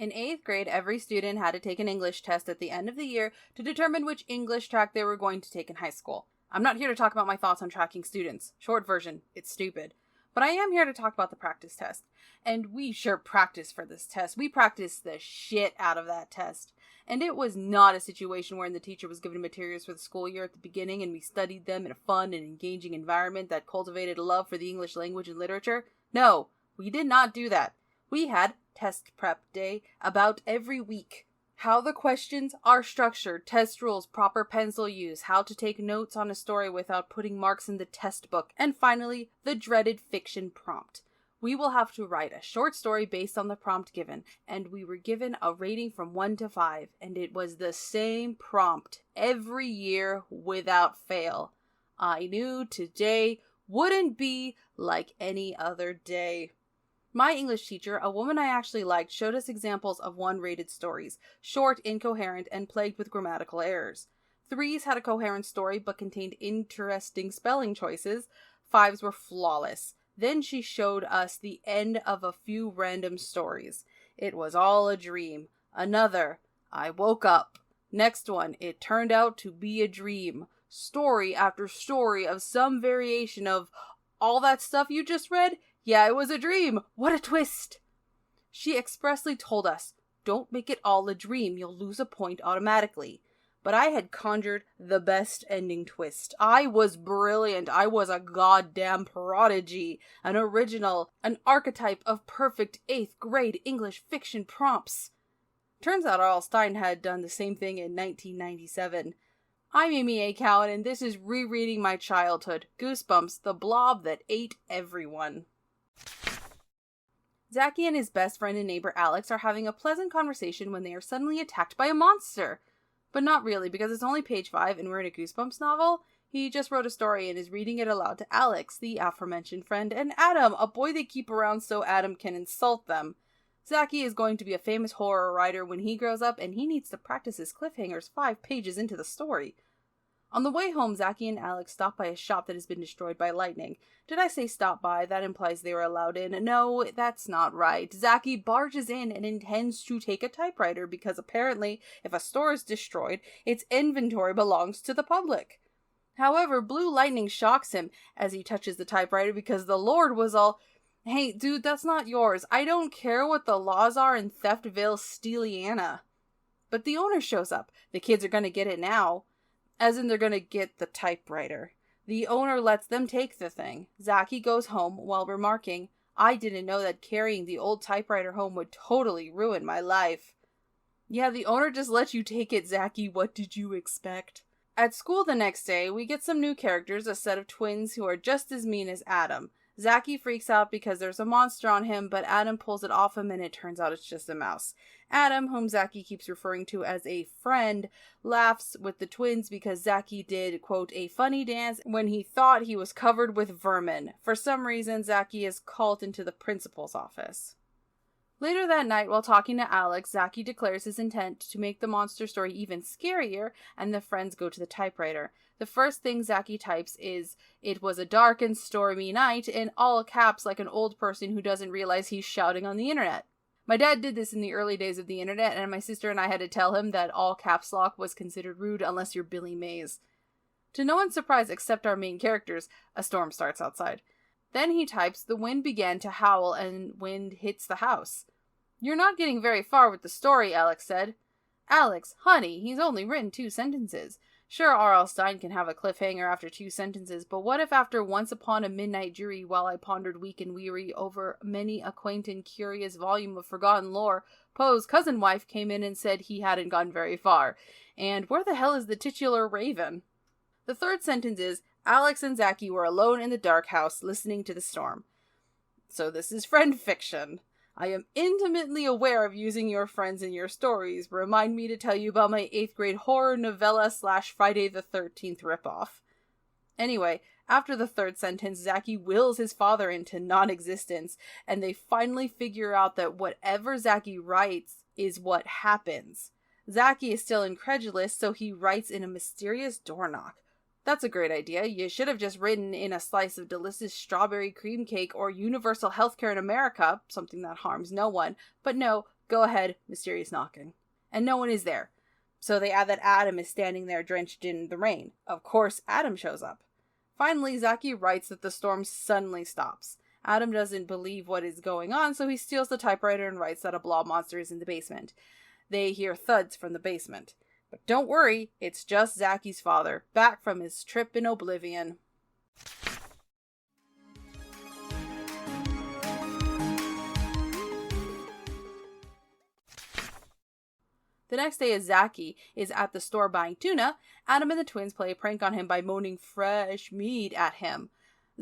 In 8th grade, every student had to take an English test at the end of the year to determine which English track they were going to take in high school. I'm not here to talk about my thoughts on tracking students. Short version, it's stupid. But I am here to talk about the practice test. And we sure practiced for this test. We practiced the shit out of that test. And it was not a situation wherein the teacher was given materials for the school year at the beginning and we studied them in a fun and engaging environment that cultivated a love for the English language and literature. No, we did not do that. We had test prep day about every week. How the questions are structured, test rules, proper pencil use, how to take notes on a story without putting marks in the test book, and finally, the dreaded fiction prompt. We will have to write a short story based on the prompt given, and we were given a rating from 1 to 5, and it was the same prompt every year without fail. I knew today wouldn't be like any other day. My English teacher, a woman I actually liked, showed us examples of 1-rated stories, short, incoherent, and plagued with grammatical errors. 3s had a coherent story but contained interesting spelling choices. 5s were flawless. Then she showed us the end of a few random stories. It was all a dream. Another, I woke up. Next one, it turned out to be a dream. Story after story of some variation of all that stuff you just read. Yeah, it was a dream. What a twist. She expressly told us, don't make it all a dream. You'll lose a point automatically. But I had conjured the best ending twist. I was brilliant. I was a goddamn prodigy. An original, an archetype of perfect 8th grade English fiction prompts. Turns out R.L. Stine had done the same thing in 1997. I'm Amy A. Cowan, and this is Rereading My Childhood, Goosebumps, the Blob That Ate Everyone. Zachy and his best friend and neighbor Alex are having a pleasant conversation when they are suddenly attacked by a monster. But not really, because it's only page 5 and we're in a Goosebumps novel. He just wrote a story and is reading it aloud to Alex, the aforementioned friend, and Adam, a boy they keep around so Adam can insult them. Zachy is going to be a famous horror writer when he grows up, and he needs to practice his cliffhangers 5 pages into the story. On the way home, Zachy and Alex stop by a shop that has been destroyed by lightning. Did I say stop by? That implies they were allowed in. No, that's not right. Zachy barges in and intends to take a typewriter because apparently, if a store is destroyed, its inventory belongs to the public. However, blue lightning shocks him as he touches the typewriter because the Lord was all, "Hey, dude, that's not yours. I don't care what the laws are in Theftville, Steeliana." But the owner shows up. The kids are gonna get it now. As in, they're gonna get the typewriter. The owner lets them take the thing. Zachy goes home while remarking, "I didn't know that carrying the old typewriter home would totally ruin my life." Yeah, the owner just let you take it, Zachy. What did you expect? At school the next day, we get some new characters, a set of twins who are just as mean as Adam. Zachy freaks out because there's a monster on him, but Adam pulls it off him and it turns out it's just a mouse. Adam, whom Zachy keeps referring to as a friend, laughs with the twins because Zachy did, quote, a funny dance when he thought he was covered with vermin. For some reason, Zachy is called into the principal's office. Later that night, while talking to Alex, Zachy declares his intent to make the monster story even scarier, and the friends go to the typewriter. The first thing Zachy types is, "It was a dark and stormy night," in all caps like an old person who doesn't realize he's shouting on the internet. My dad did this in the early days of the internet, and my sister and I had to tell him that all caps lock was considered rude unless you're Billy Mays. To no one's surprise except our main characters, a storm starts outside. Then he types, "The wind began to howl and wind hits the house." "You're not getting very far with the story," Alex said. "Alex, honey, he's only written 2 sentences. Sure, R.L. Stine can have a cliffhanger after 2 sentences, but what if after Once Upon a Midnight Jury, while I pondered weak and weary over many a quaint and curious volume of forgotten lore, Poe's cousin wife came in and said he hadn't gone very far, and where the hell is the titular raven?" The third sentence is, "Alex and Zachy were alone in the dark house, listening to the storm." So this is friend fiction. I am intimately aware of using your friends in your stories. Remind me to tell you about my 8th grade horror novella / Friday the 13th ripoff. Anyway, after the third sentence, Zachy wills his father into non-existence, and they finally figure out that whatever Zachy writes is what happens. Zachy is still incredulous, so he writes in a mysterious door knock. That's a great idea. You should have just written in a slice of delicious strawberry cream cake or universal healthcare in America, something that harms no one. But no, Go ahead, mysterious knocking. And no one is there. So they add that Adam is standing there drenched in the rain. Of course, Adam shows up. Finally, Zaki writes that the storm suddenly stops. Adam doesn't believe what is going on, so he steals the typewriter and writes that a blob monster is in the basement. They hear thuds from the basement. But don't worry, it's just Zaki's father, back from his trip in oblivion. The next day, as Zaki is at the store buying tuna, Adam and the twins play a prank on him by moaning fresh meat at him.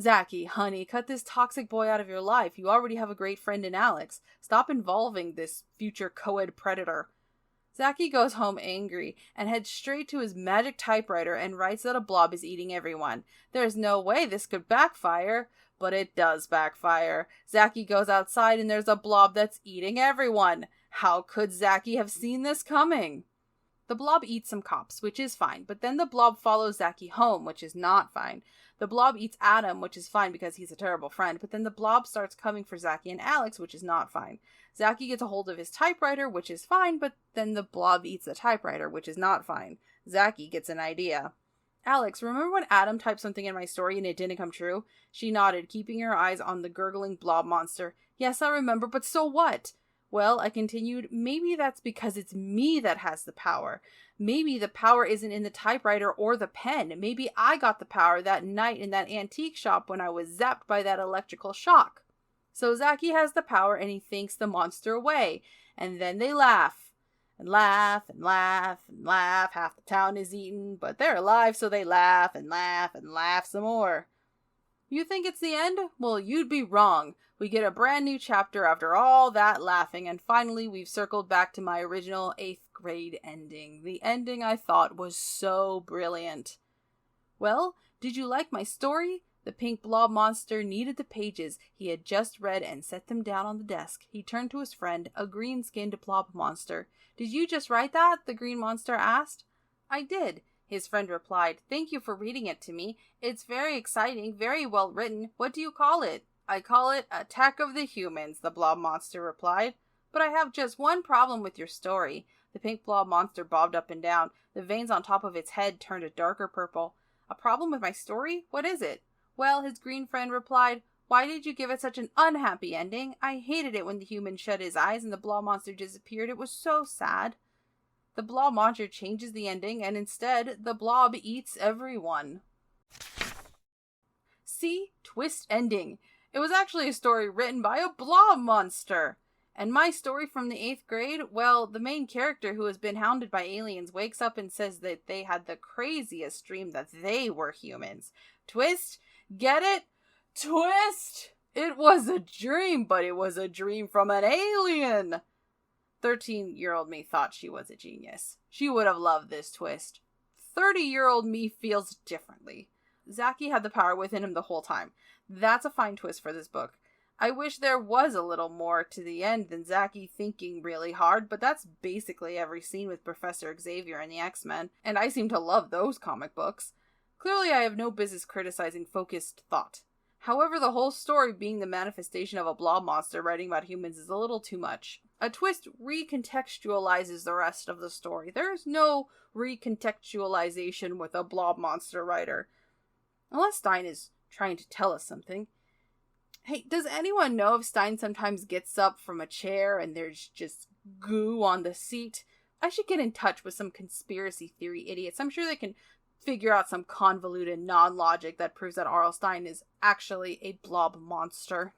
Zaki, honey, cut this toxic boy out of your life. You already have a great friend in Alex. Stop involving this future co-ed predator. Zaki goes home angry and heads straight to his magic typewriter and writes that a blob is eating everyone. There's no way this could backfire, but it does backfire. Zaki goes outside and there's a blob that's eating everyone. How could Zaki have seen this coming? The blob eats some cops, which is fine, but then the blob follows Zaki home, which is not fine. The blob eats Adam, which is fine because he's a terrible friend, but then the blob starts coming for Zaki and Alex, which is not fine. Zaki gets a hold of his typewriter, which is fine, but then the blob eats the typewriter, which is not fine. Zaki gets an idea. Alex, remember when Adam typed something in my story and it didn't come true? She nodded, keeping her eyes on the gurgling blob monster. Yes, I remember, but so what? Well, I continued, maybe that's because it's me that has the power. Maybe the power isn't in the typewriter or the pen. Maybe I got the power that night in that antique shop when I was zapped by that electrical shock. So Zaki has the power and he thinks the monster away. And then they laugh. And laugh and laugh and laugh. Half the town is eaten, but they're alive, so they laugh and laugh and laugh some more. You think it's the end? Well, you'd be wrong. We get a brand new chapter after all that laughing, and finally we've circled back to my original 8th grade ending. The ending I thought was so brilliant. Well, did you like my story? The pink blob monster kneaded the pages he had just read and set them down on the desk. He turned to his friend, a green-skinned blob monster. Did you just write that? The green monster asked. I did. His friend replied, Thank you for reading it to me. It's very exciting, very well written. What do you call it? I call it Attack of the Humans, the blob monster replied. But I have just one problem with your story. The pink blob monster bobbed up and down. The veins on top of its head turned a darker purple. A problem with my story? What is it? Well, his green friend replied, Why did you give it such an unhappy ending? I hated it when the human shut his eyes and the blob monster disappeared. It was so sad. The blob monster changes the ending, and instead, the blob eats everyone. See? Twist ending. It was actually a story written by a blob monster. And my story from the 8th grade, well, the main character who has been hounded by aliens wakes up and says that they had the craziest dream that they were humans. Twist? Get it? Twist! It was a dream, but it was a dream from an alien. 13-year-old me thought she was a genius. She would have loved this twist. 30-year-old me feels differently. Zaki had the power within him the whole time. That's a fine twist for this book. I wish there was a little more to the end than Zaki thinking really hard, but that's basically every scene with Professor Xavier and the X-Men, and I seem to love those comic books. Clearly I have no business criticizing focused thought. However, the whole story being the manifestation of a blob monster writing about humans is a little too much. A twist recontextualizes the rest of the story. There's no recontextualization with a blob monster writer. Unless Stine is trying to tell us something. Hey, does anyone know if Stine sometimes gets up from a chair and there's just goo on the seat? I should get in touch with some conspiracy theory idiots. I'm sure they can figure out some convoluted non-logic that proves that R.L. Stine is actually a blob monster.